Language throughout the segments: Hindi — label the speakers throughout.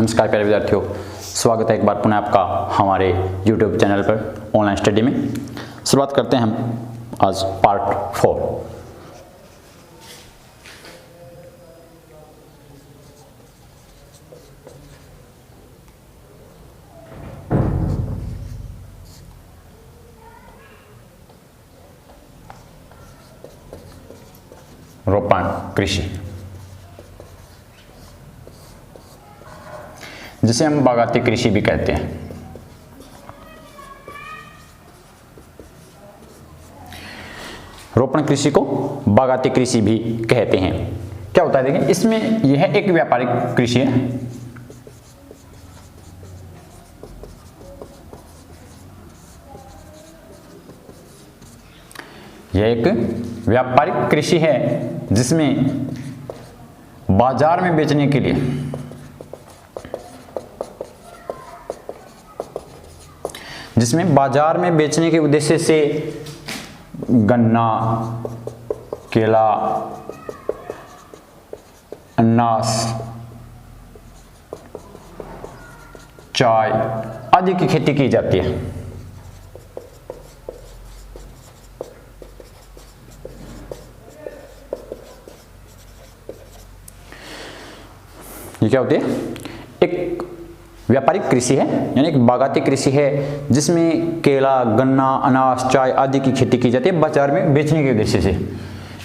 Speaker 1: नमस्कार प्यारे विद्यार्थियों, स्वागत है एक बार पुनः आपका हमारे YouTube चैनल पर ऑनलाइन स्टडी में। शुरुआत करते हैं हम आज पार्ट 4। रोपण कृषि, जिसे हम बागाती कृषि भी कहते हैं। रोपण कृषि को बागाती कृषि भी कहते हैं। क्या होता है देखिए, इसमें यह एक व्यापारिक कृषि है। यह एक व्यापारिक कृषि है जिसमें बाजार में बेचने के लिए के उद्देश्य से गन्ना, केला, अनानास, चाय आदि की खेती की जाती है। ये क्या होती है? एक व्यापारिक कृषि है, यानी एक बागाती कृषि है जिसमें केला, गन्ना, अनाज, चाय आदि की खेती की जाती है बाजार में बेचने के उद्देश्य से।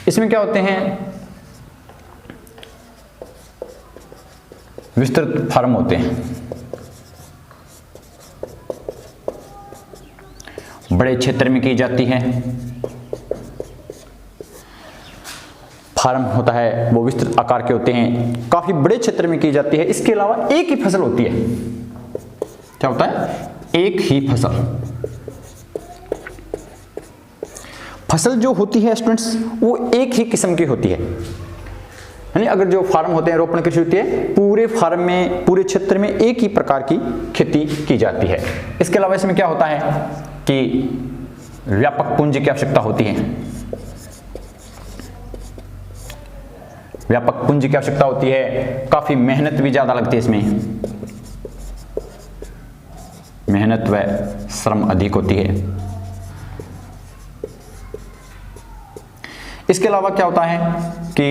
Speaker 1: इसमें क्या होते हैं? विस्तृत फार्म होते हैं, बड़े क्षेत्र में की जाती है। फार्म होता है वो विस्तृत आकार के होते हैं, काफी बड़े क्षेत्र में की जाती है। इसके अलावा एक ही फसल होती है। क्या होता है? एक ही फसल जो होती है स्टूडेंट्स, वो एक ही किस्म की होती है। यानी अगर जो फार्म होते हैं, रोपण कृषि होती है, पूरे फार्म में, पूरे क्षेत्र में एक ही प्रकार की खेती की जाती है। इसके अलावा इसमें क्या होता है कि व्यापक पूंजी की आवश्यकता होती है। व्यापक पूंजी की आवश्यकता होती है, काफी मेहनत भी ज्यादा लगती है। इसमें मेहनत व श्रम अधिक होती है। इसके अलावा क्या होता है कि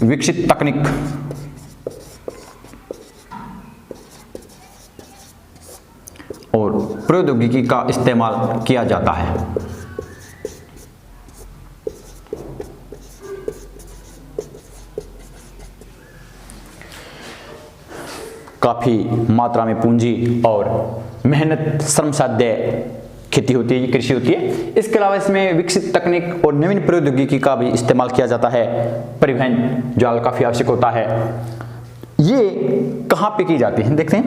Speaker 1: विकसित तकनीक और प्रौद्योगिकी का इस्तेमाल किया जाता है। काफी मात्रा में पूंजी और मेहनत श्रम साध्य खेती होती है, ये कृषि होती है। इसके अलावा इसमें विकसित तकनीक और नवीन प्रौद्योगिकी का भी इस्तेमाल किया जाता है। परिवहन जाल काफी आवश्यक होता है। ये कहां पे की जाती है? देखते हैं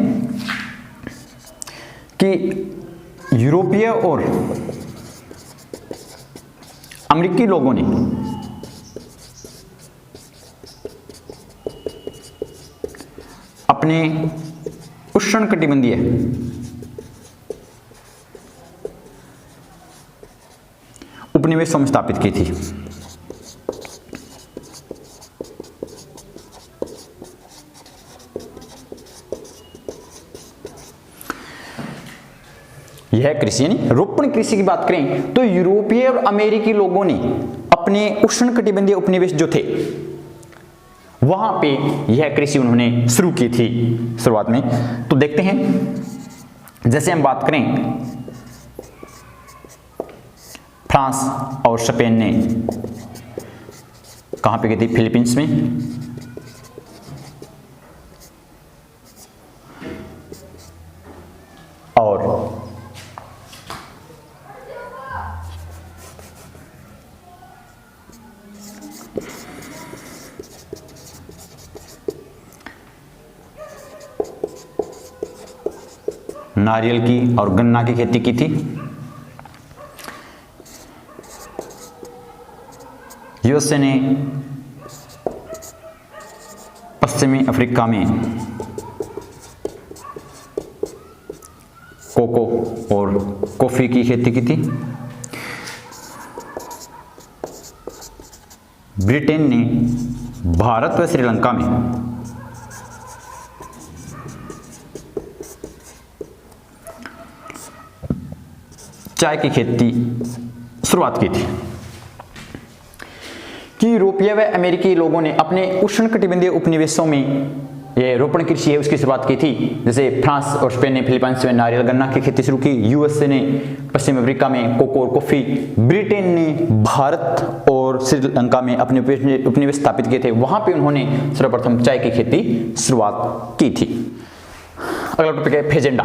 Speaker 1: कि यूरोपीय और अमेरिकी लोगों ने अपने उष्णकटिबंधीय उपनिवेशों में स्थापित की थी। यह कृषि, यानी रोपण कृषि की बात करें तो यूरोपीय और अमेरिकी लोगों ने अपने उष्णकटिबंधीय उपनिवेश जो थे वहां पे यह कृषि उन्होंने शुरू की थी शुरुआत में। तो देखते हैं, जैसे हम बात करें फ्रांस और स्पेन ने कहां पे की थी? फिलीपींस में। और नारियल की और गन्ना की खेती की थी। यूएसए ने पश्चिमी अफ्रीका में कोको और कॉफी की खेती की थी। ब्रिटेन ने भारत व श्रीलंका में चाय की खेती शुरुआत की थी कि यूरोपीय व अमेरिकी लोगों ने अपने उष्णकटिबंधीय उपनिवेशों में ये रोपण कृषि है उसकी शुरुआत की थी। जैसे फ्रांस और स्पेन ने फिलीपाइंस में नारियल गन्ना की खेती शुरू की, यूएसए ने पश्चिम अफ्रीका में कोको और कॉफी, ब्रिटेन ने भारत और श्रीलंका में अपने उपनिवेश स्थापित किए थे, वहां पे उन्होंने सर्वप्रथम चाय की खेती शुरुआत की थी। अगला टॉपिक है फेजेंडा।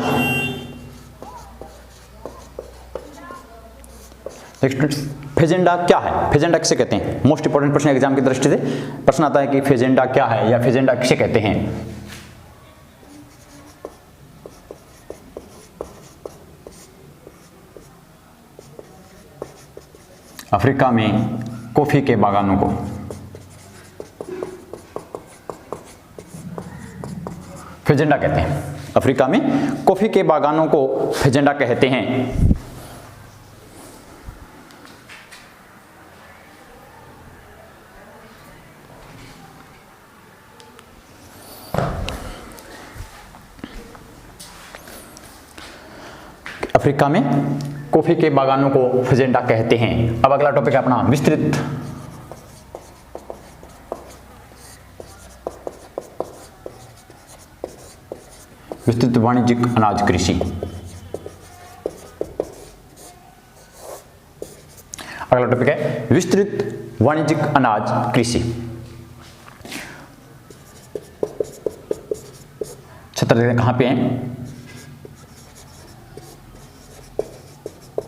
Speaker 1: फेजेंडा क्या है, फेजेंडा किसे कहते हैं? मोस्ट इंपोर्टेंट प्रश्न एग्जाम की दृष्टि से प्रश्न आता है कि फेजेंडा क्या है या फेजेंडा किसे कहते हैं। अफ्रीका में कॉफी के बागानों को फेजेंडा कहते हैं। अफ्रीका में कॉफी के बागानों को फेजेंडा कहते हैं। अफ्रीका में कॉफी के बागानों को फेजेंडा कहते हैं। अब अगला टॉपिक है अपना विस्तृत वाणिज्यिक अनाज कृषि। अगला टॉपिक है विस्तृत वाणिज्यिक अनाज कृषि। क्षेत्र कहां पे है?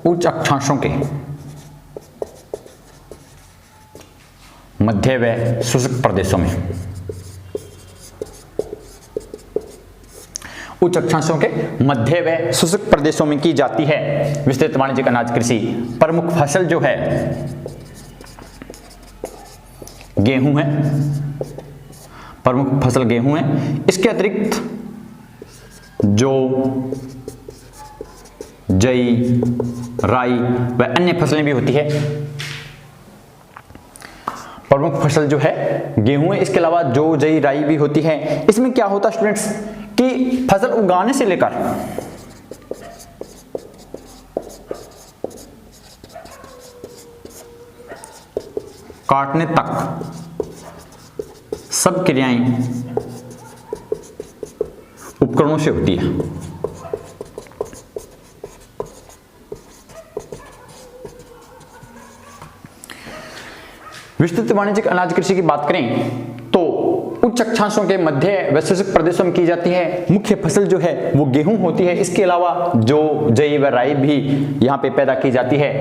Speaker 1: उच्च अक्षांशों के मध्य व शुष्क प्रदेशों में, उच्च अक्षांशों के मध्य व शुष्क प्रदेशों में की जाती है विस्तृत वाणिज्यिक अनाज कृषि। प्रमुख फसल जो है गेहूं है, प्रमुख फसल गेहूं है। इसके अतिरिक्त जो जई, राई व अन्य फसलें भी होती है। प्रमुख फसल जो है गेहूं है, इसके अलावा जो जई, राई भी होती है। इसमें क्या होता है स्टूडेंट्स कि फसल उगाने से लेकर काटने तक सब क्रियाएं उपकरणों से होती है। विस्तृत वाणिज्यिक अनाज कृषि की बात करें तो उच्च अक्षांशों के मध्य व शुष्क प्रदेशों में की जाती है। मुख्य फसल जो है वो गेहूं होती है। इसके अलावा जो जई व राई भी यहाँ पे पैदा की जाती है।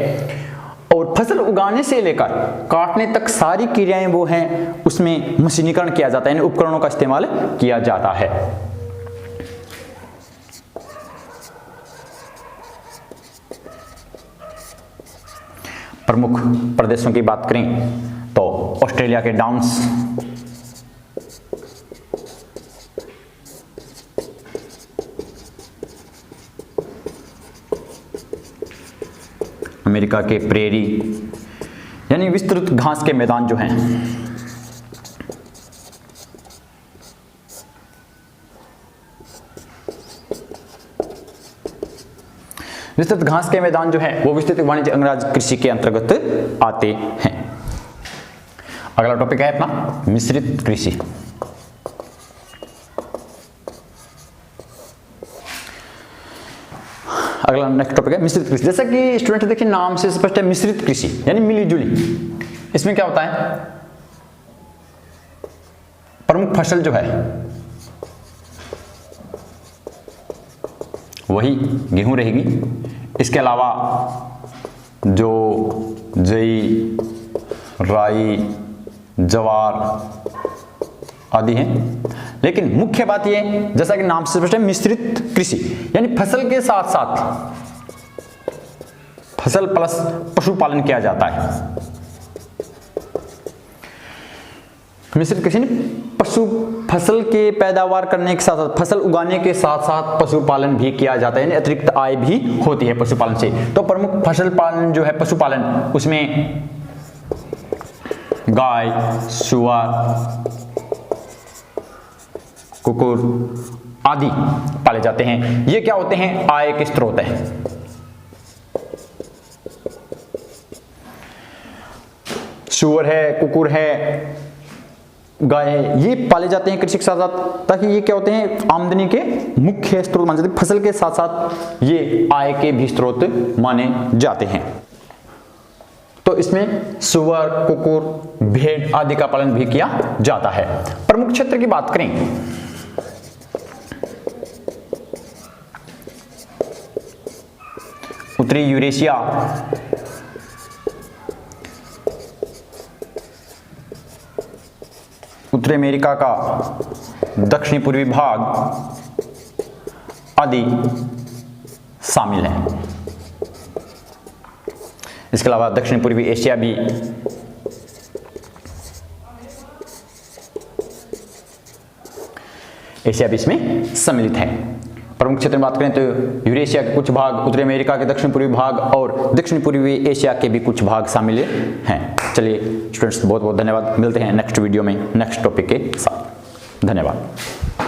Speaker 1: और फसल उगाने से लेकर काटने तक सारी क्रियाएं वो हैं, उसमें मशीनीकरण किया जाता है, यानी उपकरणों का इस्तेमाल किया जाता है। प्रमुख प्रदेशों की बात करें तो ऑस्ट्रेलिया के डाउन्स, अमेरिका के प्रेरी यानी विस्तृत घास के मैदान जो हैं, विस्तृत घास के मैदान जो है वो विस्तृत वाणिज्यिक अनाज कृषि के अंतर्गत आते हैं। अगला टॉपिक है अपना मिश्रित कृषि। अगला नेक्स्ट टॉपिक है मिश्रित कृषि। जैसा कि स्टूडेंट देखिए नाम से स्पष्ट है, मिश्रित कृषि यानी मिली जुली। इसमें क्या होता है, प्रमुख फसल जो है वही गेहूं रहेगी। इसके अलावा जो जई, राई, जवार आदि हैं। लेकिन मुख्य बात यह, जैसा कि नाम से स्पष्ट है, मिश्रित कृषि यानी फसल के साथ साथ फसल प्लस पशुपालन किया जाता है। मिश्रित कृषि फसल के पैदावार करने के साथ साथ, फसल उगाने के साथ साथ पशुपालन भी किया जाता है, यानी अतिरिक्त आय भी होती है पशुपालन से। तो प्रमुख फसल पालन जो है पशुपालन, उसमें गाय, सुअर, कुकुर आदि पाले जाते हैं। ये क्या होते हैं, आय के स्रोत है। सूअर है, कुकुर है, गाय है, ये पाले जाते हैं कृषि के साथ साथ, ताकि ये क्या होते हैं, आमदनी के मुख्य स्रोत माने जाते हैं। फसल के साथ साथ ये आय के भी स्रोत माने जाते हैं। तो इसमें सूअर, कुकुर, भेड़ आदि का पालन भी किया जाता है। प्रमुख क्षेत्र की बात करें, उत्तरी यूरेशिया, उत्तरी अमेरिका का दक्षिणी पूर्वी भाग आदि शामिल है। इसके अलावा दक्षिण पूर्वी एशिया भी इसमें सम्मिलित है। प्रमुख क्षेत्र में बात करें तो यूरेशिया के कुछ भाग, उत्तरी अमेरिका के दक्षिण पूर्वी भाग और दक्षिण पूर्वी एशिया के भी कुछ भाग शामिल हैं। चलिए स्टूडेंट्स, बहुत बहुत धन्यवाद। मिलते हैं नेक्स्ट वीडियो में नेक्स्ट टॉपिक के साथ। धन्यवाद।